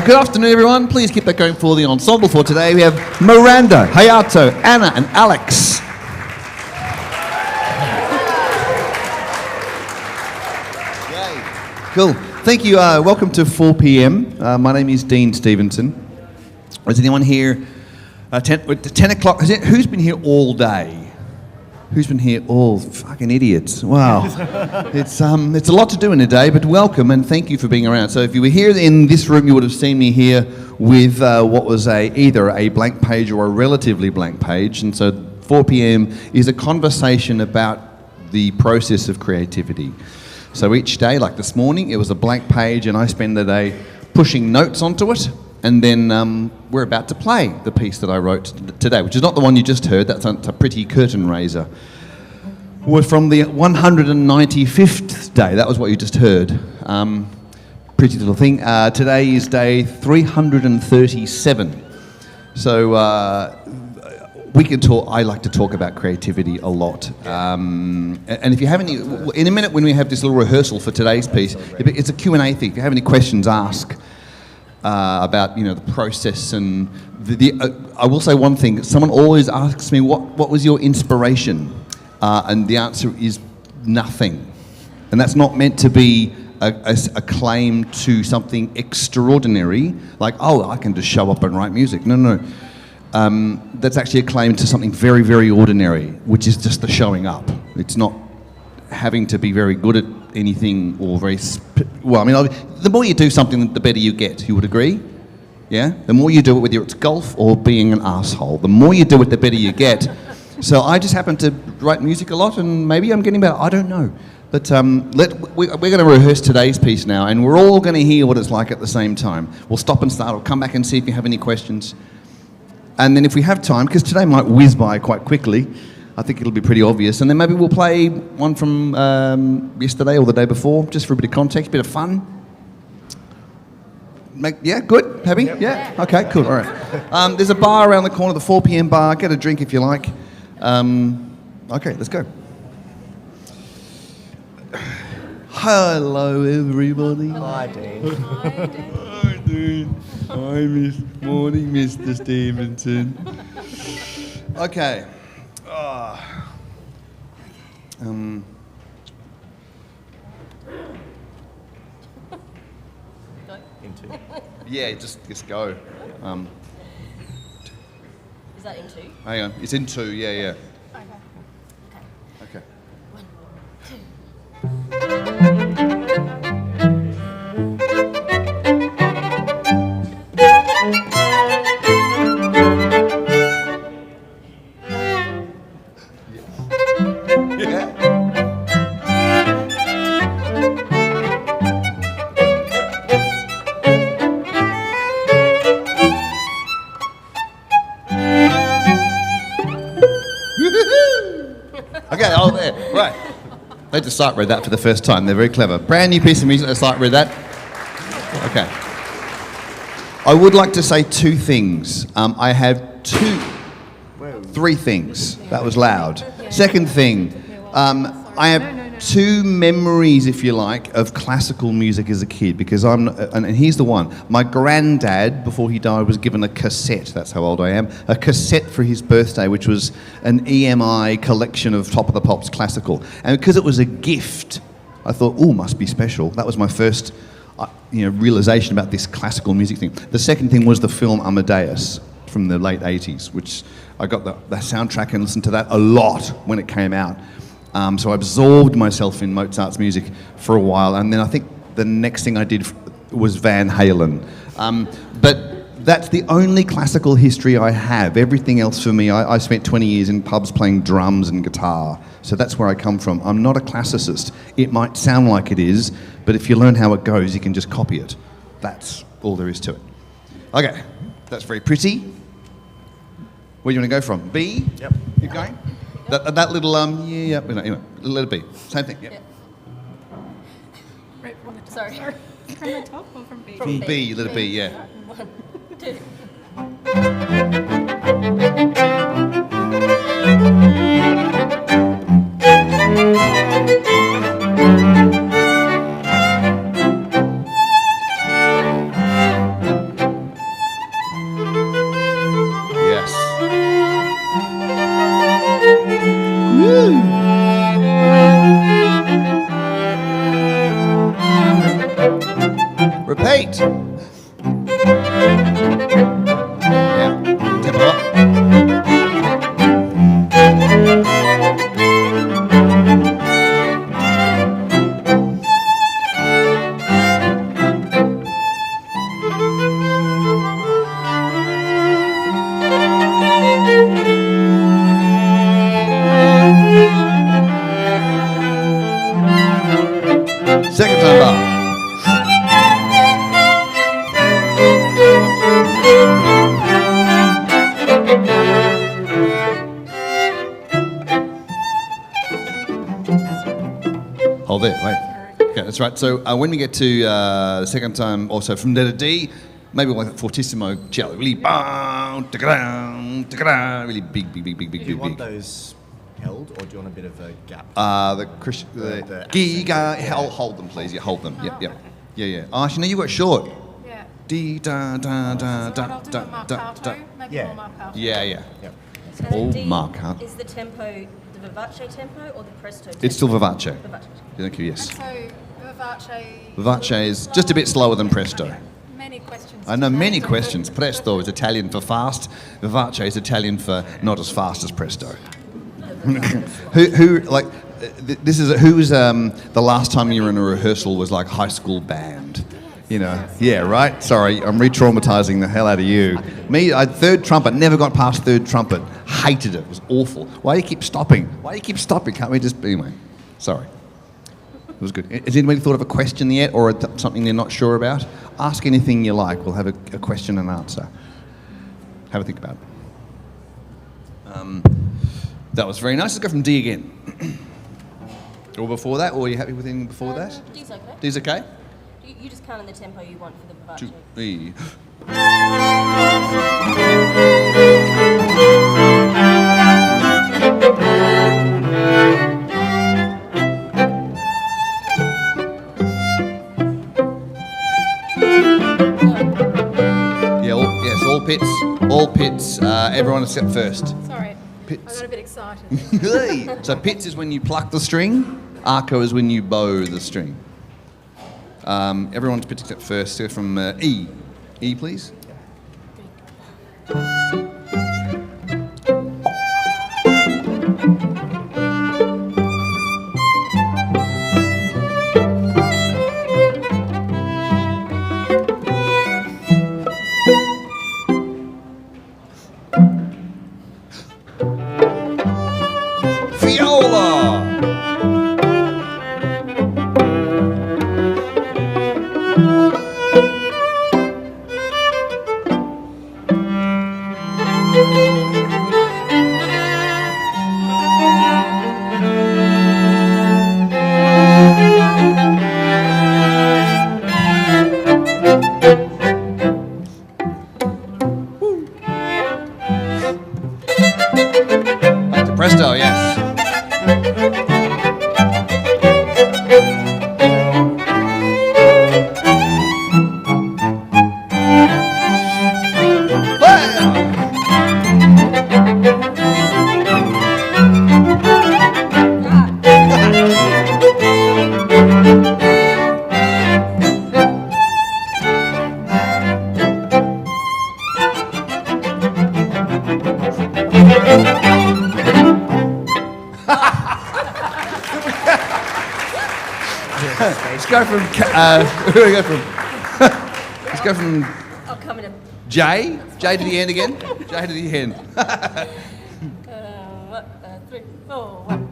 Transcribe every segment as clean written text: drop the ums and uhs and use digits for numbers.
Good afternoon, everyone. Please keep that going for the ensemble for today. We have Miranda, Hayato, Anna, and Alex. Yay. Cool. Thank you. Welcome to 4 p.m. My name is Dean Stevenson. Is anyone here? 10 o'clock. Who's been here all day? Who's been here all fucking idiots? Wow. It's a lot to do in a day, but welcome and thank you for being around. So if you were here in this room, you would have seen me here with what was either a blank page or a relatively blank page. And so 4 p.m. is a conversation about the process of creativity. So each day, like this morning, it was a blank page and I spend the day pushing notes onto it. And then we're about to play the piece that I wrote today, which is not the one you just heard. That's a pretty curtain raiser. We're from the 195th day. That was what you just heard. Pretty little thing. Today is day 337. So we can talk. I like to talk about creativity a lot. And if you have any, in a minute when we have this little rehearsal for today's piece, it's a Q&A thing. If you have any questions, ask. About the process and I will say one thing. Someone always asks me what was your inspiration, and the answer is nothing, and that's not meant to be a claim to something extraordinary, like I can just show up and write music. No. That's actually a claim to something very, very ordinary, which is just the showing up. It's not having to be very good at anything or very... the more you do something, the better you get. You would agree? Yeah? The more you do it, whether it's golf or being an asshole, the more you do it, the better you get. So I just happen to write music a lot, and maybe I'm getting better. I don't know. But we're going to rehearse today's piece now, and we're all going to hear what it's like at the same time. We'll stop and start. We'll come back and see if you have any questions. And then if we have time, because today might whiz by quite quickly, I think it'll be pretty obvious. And then maybe we'll play one from yesterday or the day before, just for a bit of context, bit of fun. Yeah, good? Happy? Yep. Yeah? Okay, cool, all right. There's a bar around the corner, the 4 p.m. bar. Get a drink if you like. Okay, let's go. Hello, everybody. Hi, Dean. Hi, Dean. Hi, morning, Mr. Stevenson. Okay. Into. Yeah, just go. that in 2? Hang on, it's in 2, yeah. Okay. 1, 2. Yeah. Okay, oh there, right. They just sight read that for the first time. They're very clever. Brand new piece of music. They sight read that. Okay. I would like to say 2 things. I have 3 things. That was loud. Second thing, I have 2 memories, if you like, of classical music as a kid, because and here's the one. My granddad, before he died, was given a cassette, that's how old I am, a cassette for his birthday, which was an EMI collection of Top of the Pops classical. And because it was a gift, I thought, ooh, must be special. That was my first realization about this classical music thing. The second thing was the film Amadeus from the late 80s, which I got the soundtrack and listened to that a lot when it came out. So I absorbed myself in Mozart's music for a while, and then I think the next thing I did was Van Halen. But that's the only classical history I have. Everything else for me, I spent 20 years in pubs playing drums and guitar, so that's where I come from. I'm not a classicist. It might sound like it is, but if you learn how it goes, you can just copy it. That's all there is to it. Okay, that's very pretty. Where do you want to go from? B? Yep. Keep going? That little, anyway, let it be. Same thing, yeah. Right from the top. Sorry. From the top or from B? From B, let it be, yeah. 1, 2. Yes. Woo! Repeat. Yeah. Tempo up. Second time bar. Hold it, wait. Okay, that's right. So when we get to the second time, also from D to D, maybe like that fortissimo cello, really bang, really big. Do you want those held, or do you want a bit of a gap? The accent. hold them, please. Yeah, hold them. Yeah. Oh, actually, no, you got short. Yeah. D da da da So da I'll do da a mark da alto, da. maybe Yeah. more mark alto. Yeah. Yep. So Oh, D Mark, huh? is the tempo the vivace tempo or the presto tempo? It's still vivace. Vivace. Thank you. And Yes. so vivace. Vivace is just a bit slower than presto. Many questions. I know today. many questions. Presto is Italian for fast. Vivace is Italian for not as fast as presto. Who like this is who was the last time you were in a rehearsal was like high school band, you know? Yeah, right. Sorry, I'm re-traumatizing the hell out of you. Me, third trumpet, never got past third trumpet. Hated it. It was awful. Why do you keep stopping? Can't we just anyway? Sorry. It was good. Has anybody thought of a question yet, or something they're not sure about? Ask anything you like. We'll have a question and answer. Have a think about it. That was very nice. Let's go from D again. Or before that, or are you happy with anything before that? D's okay. D's okay? You just count in the tempo you want for the vivace. 2, 3. Yeah, all pits. Everyone except first. Sorry, Pits. I got a bit excited. Hey! So pits is when you pluck the string. Arco is when you bow the string. Everyone's pits except first. So from E. E, please. Back to presto, yes. Let's go from. Where do we go from? Let's go from I'll come in a. J to the end again. J to the end. 3, 4, 1.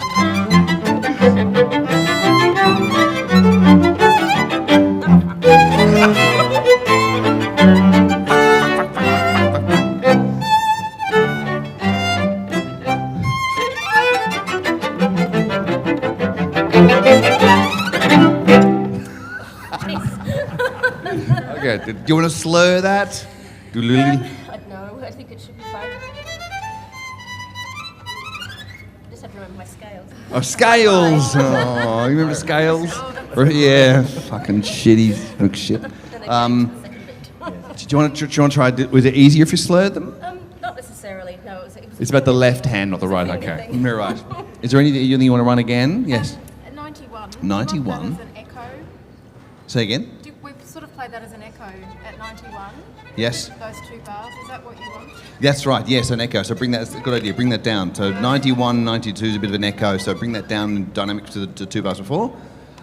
Okay. Do you want to slur that? I don't know. I think it should be fine. Just have to remember my scales. Oh, scales. Oh, you remember scales? Yeah. Fucking shitty. Shit. Do you want to try? Was it easier if you slurred them? Not necessarily. No, it was It's about the left hand, not the right. Okay. You're right. Is there anything you want to run again? Yes. 91. 91? That as an echo. Say again. We've sort of played that as an echo at 91. Yes. Those 2 bars. Is that what you want? That's right. Yes, an echo. So bring that. That's a good idea. Bring that down. So 91, 92 is a bit of an echo. So bring that down in dynamic to the 2 bars before.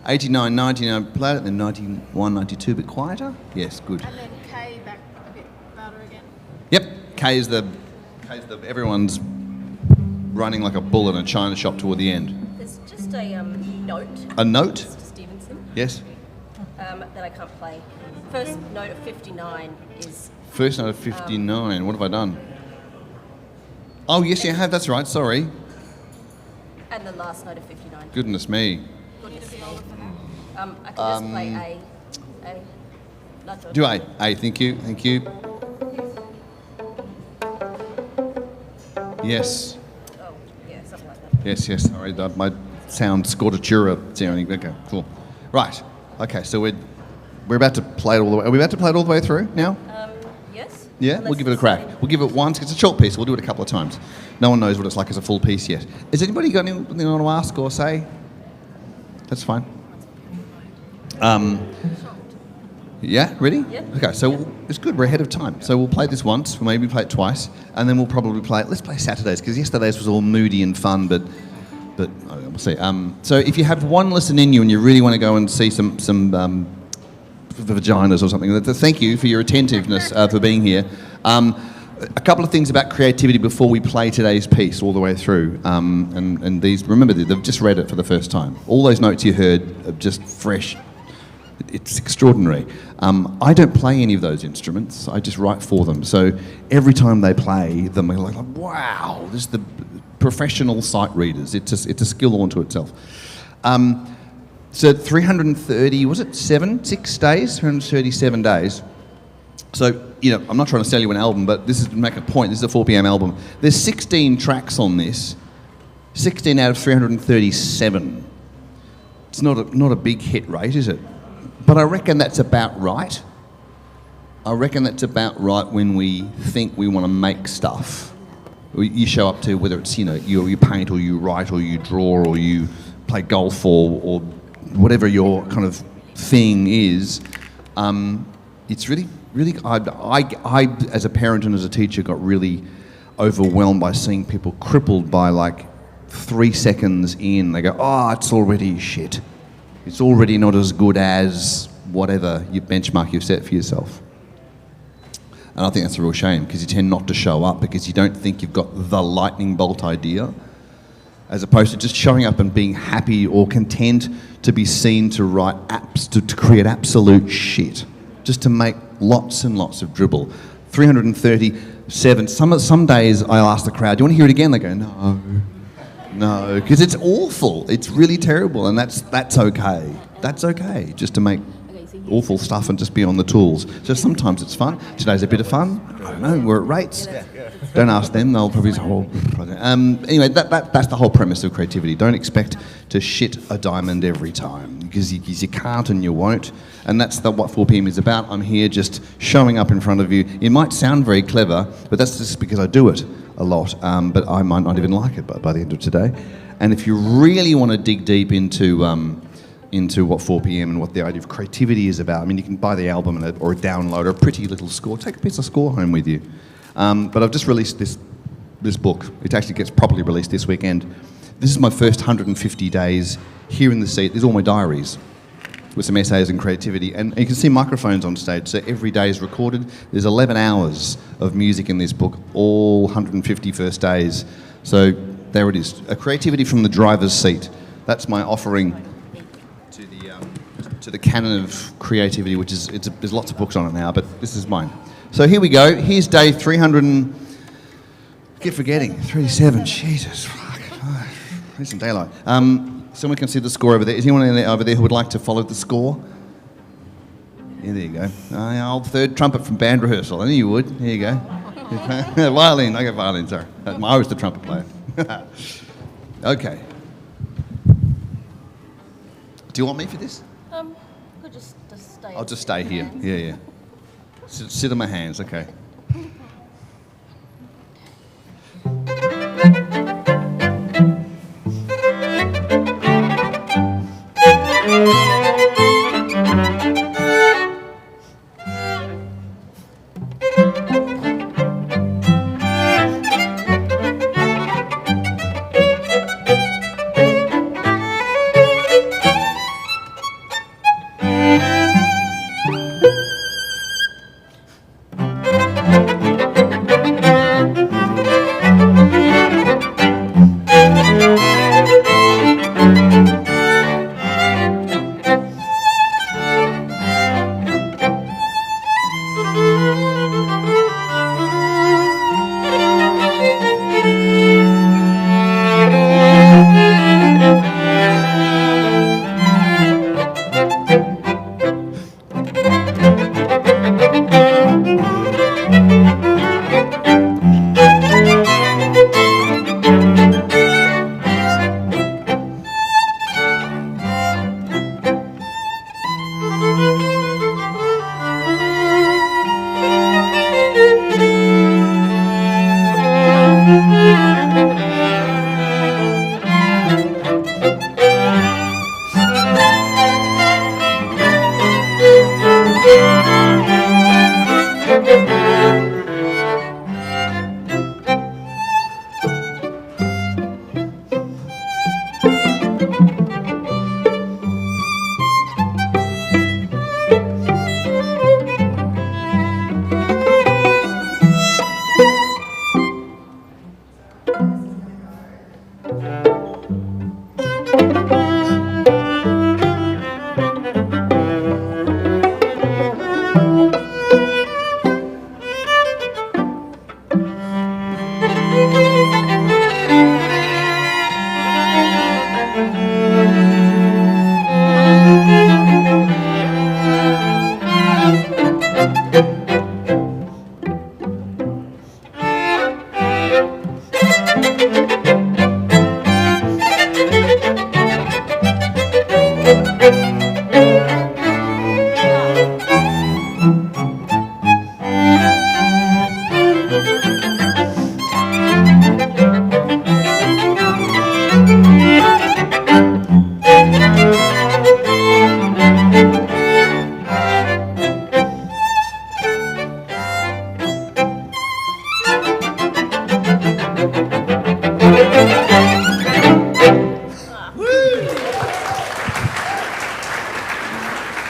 89, 99, play it. Then 91, 92, a bit quieter. Yes, good. And then K back a bit louder again. Yep. K is the everyone's running like a bull in a china shop toward the end. There's just a note. A note? Mr. Stevenson. Yes. That I can't play. First note of 59 is. First note of 59. What have I done? Oh, yes, you have. That's right. Sorry. And the last note of 59. Goodness me. Goodness me. I can just play A. Not to- Do A. A. Thank you. Thank you. Yes. Oh, yeah, something like that. Yes. Sorry, my sound scordatura sounding. Okay, cool. Right. Okay, so we're about to play it all the way. Are we about to play it all the way through now? Yes? Yeah, Unless we'll give it a it's crack. something- We'll give it once. It's a short piece. We'll do it a couple of times. No one knows what it's like as a full piece yet. Has anybody got anything they want to ask or say? That's fine. Yeah, ready? Yeah. Okay, so it's good. We're ahead of time. So we'll play this once. We'll maybe play it twice, and then we'll probably play it. Let's play Saturdays because yesterday's was all moody and fun, but we'll see. So if you have one listen in you and you really want to go and see some vaginas or something, thank you for your attentiveness for being here. A couple of things about creativity before we play today's piece all the way through. And these, remember, they've just read it for the first time. All those notes you heard are just fresh. It's extraordinary. I don't play any of those instruments. I just write for them. So every time they play them, they're like, wow, this is the professional sight readers. It's a skill all unto itself. So 330, was it 6 days? 337 days. So, I'm not trying to sell you an album, but this is to make a point. This is a 4 p.m. album. There's 16 tracks on this. 16 out of 337. It's not a big hit rate, is it? But I reckon that's about right. I reckon that's about right when we think we want to make stuff. You show up to, whether it's, you paint or you write or you draw or you play golf or whatever your kind of thing is, it's really, I as a parent and as a teacher got really overwhelmed by seeing people crippled by like 3 seconds in. They go, oh, it's already shit. It's already not as good as whatever your benchmark you've set for yourself. And I think that's a real shame because you tend not to show up because you don't think you've got the lightning bolt idea, as opposed to just showing up and being happy or content to be seen to write apps, to create absolute shit, just to make lots and lots of dribble. 330, 7. Some days I'll ask the crowd, do you want to hear it again? They go, no, because it's awful. It's really terrible, and that's okay. That's okay, just to make awful stuff and just be on the tools. So sometimes it's fun. Today's a bit of fun. I don't know, we're at rates. Don't ask them, they'll probably say, anyway, that's the whole premise of creativity. Don't expect to shit a diamond every time, because you can't and you won't. And that's what 4pm is about. I'm here just showing up in front of you. It might sound very clever, but that's just because I do it a lot. But I might not even like it by the end of today. And if you really want to dig deep into what 4pm and what the idea of creativity is about, I mean, you can buy the album or a download or a pretty little score. Take a piece of score home with you. But I've just released this book. It actually gets properly released this weekend. This is my first 150 days here in the seat. These are all my diaries with some essays and creativity. And you can see microphones on stage, so every day is recorded. There's 11 hours of music in this book, all 150 first days. So there it is, a creativity from the driver's seat. That's my offering to the canon of creativity, which is, there's lots of books on it now, but this is mine. So here we go. Here's day 300 and... I keep forgetting. 37. Jesus. Fuck. There's some daylight. Someone can see the score over there. Is anyone over there who would like to follow the score? Yeah, there you go. Old third trumpet from band rehearsal. I knew you would. Here you go. Violin. I got violin, sorry. I was the trumpet player. Okay. Do you want me for this? Could just stay. I'll just stay here. Yeah. Sit on my hands, okay.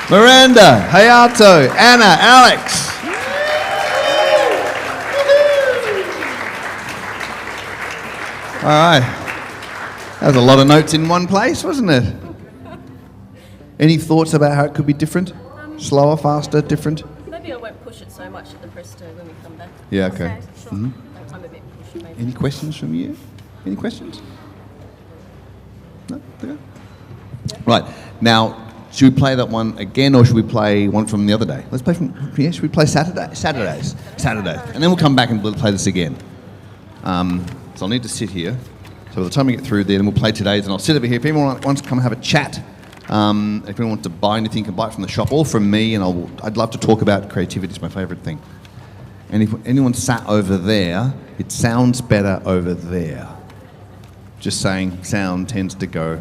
Miranda, Hayato, Anna, Alex. All right. That was a lot of notes in one place, wasn't it? Any thoughts about how it could be different? Slower, faster, different? Maybe I won't push it so much at the presto when we come back. Yeah, okay. Sure. I'm a bit pushy maybe. Any questions from you? Any questions? No? Okay. Right. Now, should we play that one again, or should we play one from the other day? Let's play from, yeah, should we play Saturdays. And then we'll come back and we'll play this again. So I'll need to sit here. So by the time we get through there, then we'll play today's, and I'll sit over here. If anyone wants to come and have a chat, if anyone wants to buy anything, you can buy it from the shop or from me, and I'd love to talk about creativity. It's my favourite thing. And if anyone sat over there, it sounds better over there. Just saying, sound tends to go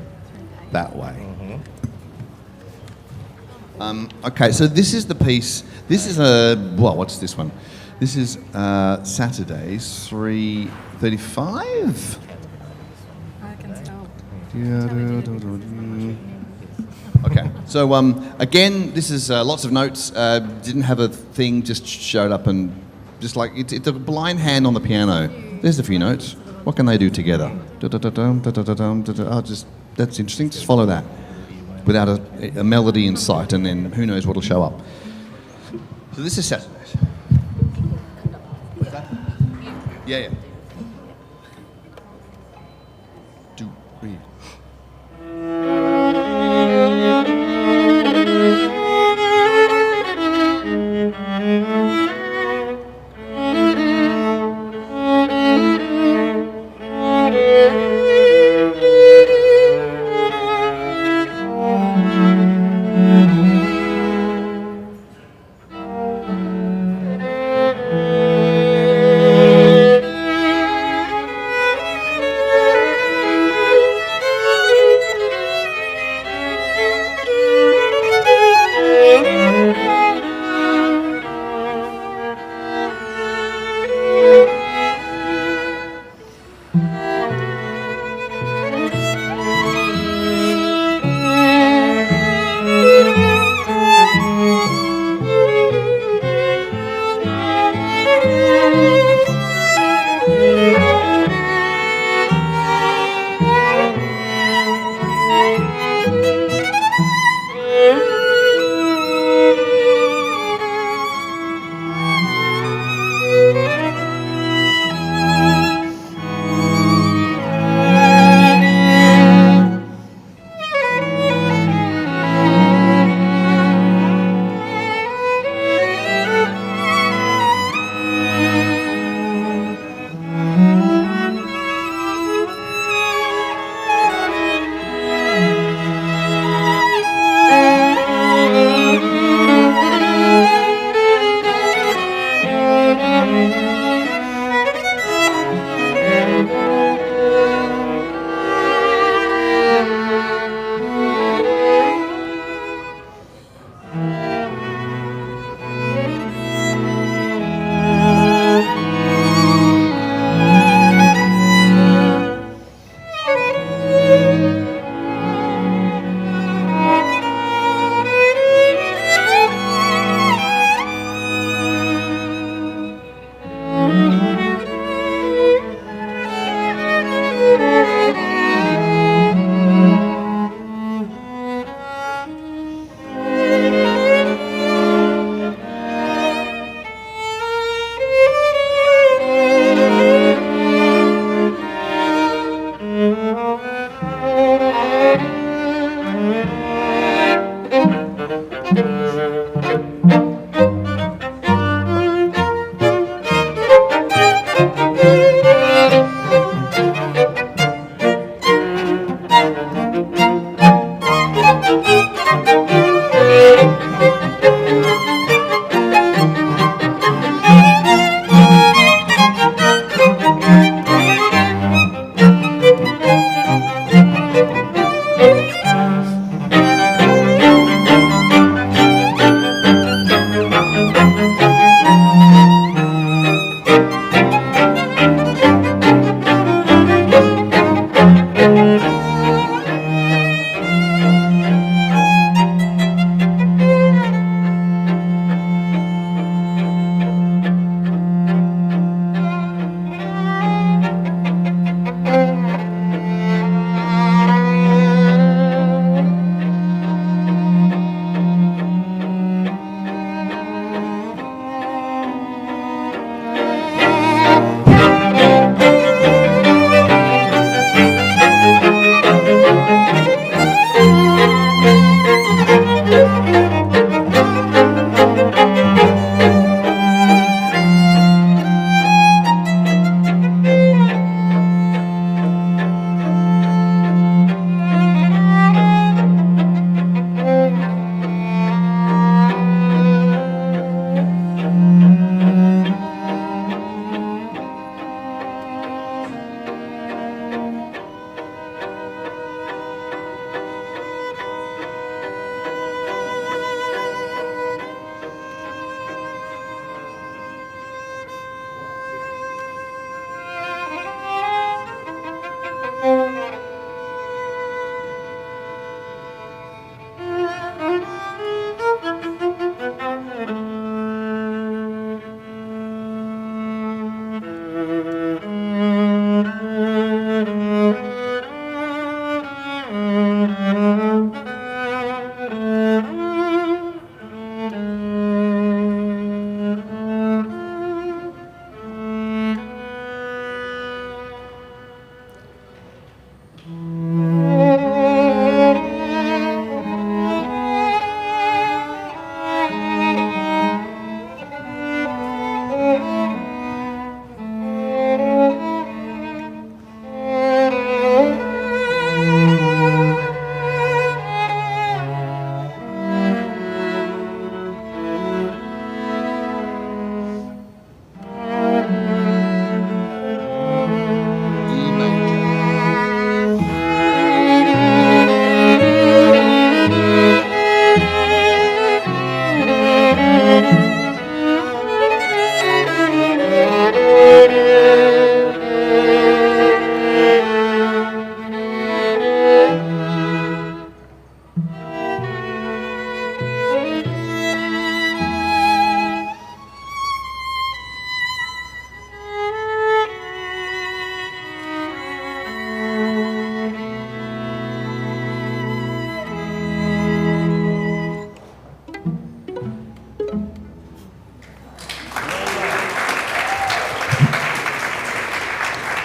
that way. Okay, so this is the piece. This is what's this one? This is Saturdays, 3:35. I can tell. Okay, so again, this is lots of notes. Didn't have a thing, just showed up and just like it's a blind hand on the piano. There's a few notes. What can they do together? Oh, that's interesting. Just follow that without a melody in sight, and then who knows what'll show up. So this is Saturdays. What's that? Yeah. Do, read.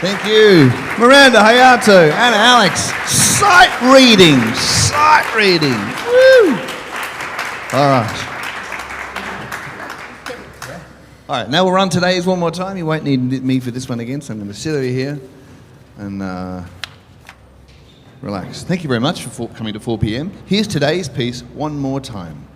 Thank you. Miranda, Hayato, and Alex. Sight reading. Woo! All right. All right, now we'll run today's one more time. You won't need me for this one again, so I'm going to sit over here and relax. Thank you very much for coming to 4 p.m. Here's today's piece one more time.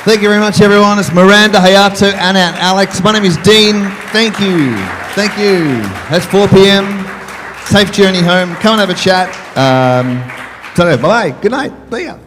Thank you very much, everyone. It's Miranda, Hayato, Anna, and Alex. My name is Dean. Thank you. Thank you. That's 4 p.m. Safe journey home. Come and have a chat. Bye-bye. Good night. See ya.